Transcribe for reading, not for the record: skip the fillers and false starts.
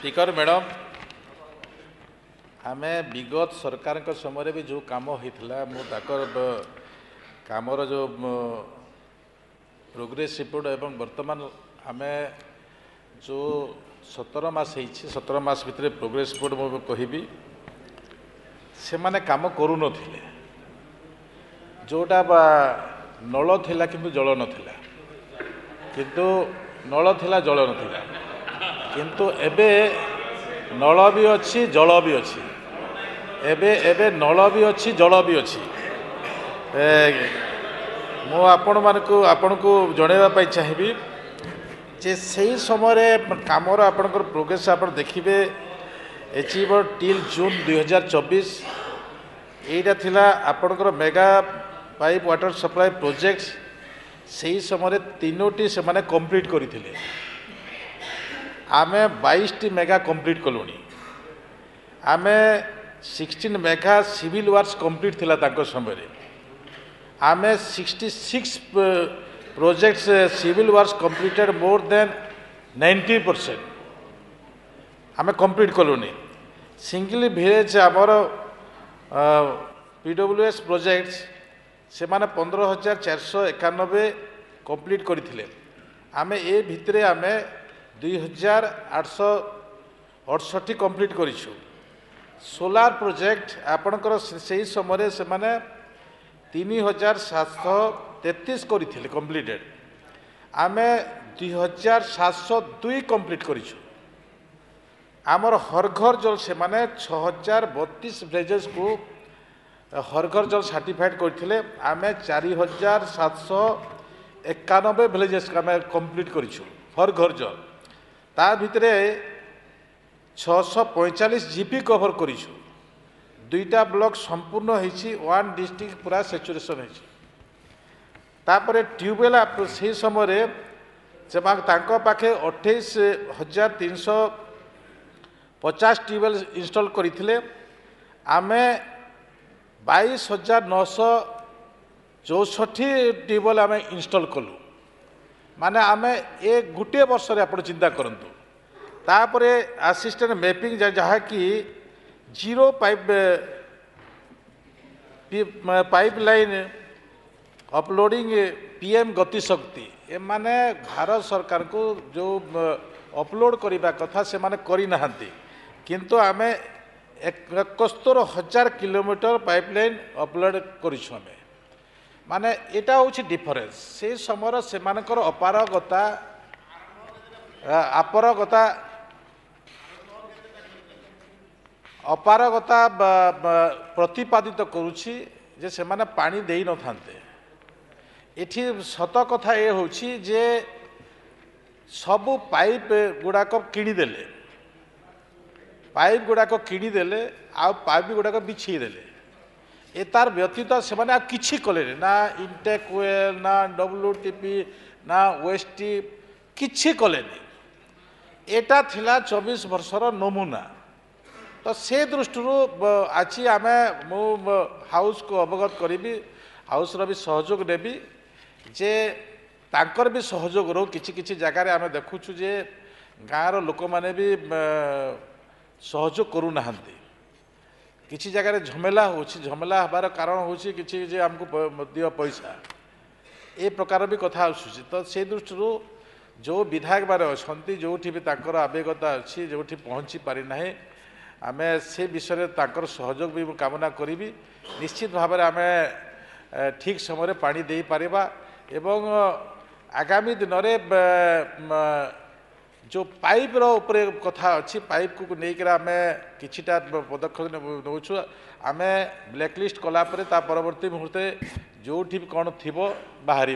speaker madam आम विगत सरकार समय भी जो कम होता कमर जो प्रोग्रेस रिपोर्ट एवं वर्तमान आम जो 17 मास 17 मास भितर प्रोग्रेस रिपोर्ट मु कहबी से माने काम करू नथिले जोटा नल थिला किंतु जल नथिला किंतु नल थिला जल नथिला किंतु एबे नल भी अच्छी जल भी अच्छी एबे एबे नल भी अच्छी जल भी अच्छी मु आपण को जनइबा पई चाहिबी जे सही समय कामर आपणकर प्रोग्रेस आप देखिए अचीव टिल जून 2024 एटा थिला आपणकर mega pipe water supply project सही समय 3टी से माने कंप्लीट करथिले आमे 22टी मेगा कंप्लीट कलुनी आमे 16 मेगा सिविल वर्क्स कंप्लीट थिला ताको समय आमे 66 projects civil works completed more than 90% आमे कंप्लीट कलुनी सिंगल विलेज आमर पीडब्ल्यूएस प्रोजेक्ट्स से माने 15,491 कंप्लीट करथिले आमे ए भितरे आमे 2,868 कंप्लीट करिछु सोलार प्रोजेक्ट आपणकर सही समय से माने 3,733 करथिले कंप्लीटेड आमे 2,702 कंप्लीट करिछु आमर हर घर जल से माने 6,032 विलेजेस को हर घर जल सर्टिफाइड करथिले आमे 4,791 विलेजेस का आमे कंप्लीट करिछु हर घर जल ता भितरे 645 जीपी कवर करिछु दुईटा ब्लॉक संपूर्ण होइछि वन डिस्ट्रिक्ट पूरा सैचुरेशन होइछि तापरे ट्यूबवेल से समय जब तांको पाखे 28,350 ट्यूबवेल इंस्टॉल करथिले आमे 22,964 ट्यूबवेल आमे इंस्टॉल कलु माने आमे ए गुटे वर्ष रे आपण चिंता करंतु तापरे असिस्टेंट मैपिंग जहाँ कि जीरो पाइपलाइन अपलोडिंग पीएम गति शक्ति ए माने भारत सरकार को जो अपलोड करने कथा से माने करी नहांती किंतु आमे 71,000 किलोमीटर पाइपलाइन अपलोड करिछु आमे माने एटा होछि डिफरेंस से समर से मानकर अपारगता प्रतिपादित करुछि जे से माने पानी देई न थांते एठी सत कथा ए होछि जे सबु पाइप गुड़ाक किणीदेले पाइप गुड़ाक किणीदेले आ पाइप गुड़ाक बिछी देले ए तार व्यतीत से माने किछि कले ना इंटेक वेल ना डब्ल्यूटीपी ना वेस्टी किछि कले एटा थिला 24 वर्षर नमूना तो से दृष्टि आज आम मु हाउस को अवगत करी हाउस भी सहयोग नेबी जे तांकर भी सहयोग रो किछि जगार आम देखुछु जे गाँव लोक मैंने भी सहयोग करू नाहंती किछि जगार झमेला झमेला हबार कारण होछि किछि जे हमको दियो पैसा ए प्रकार भी कथा आसुछि तो से दृष्टि जो विधायक माने अछंती जोठी भी तांकर आवेगता अछि जोठी पहुँची पारि नाही आमे से विषय तांकर सहयोग भी कामना करी निश्चित भाव में आम ठीक समय पानी दे पारिबा एवं आगामी दिन में जो पाइप रे कथा अच्छी पाइप को लेकर आम किछिटा पदक्षेप नौछु आम ब्लैकलिस्ट कलापर ता परवर्ती मुहूर्ते जो कौन थी बाहर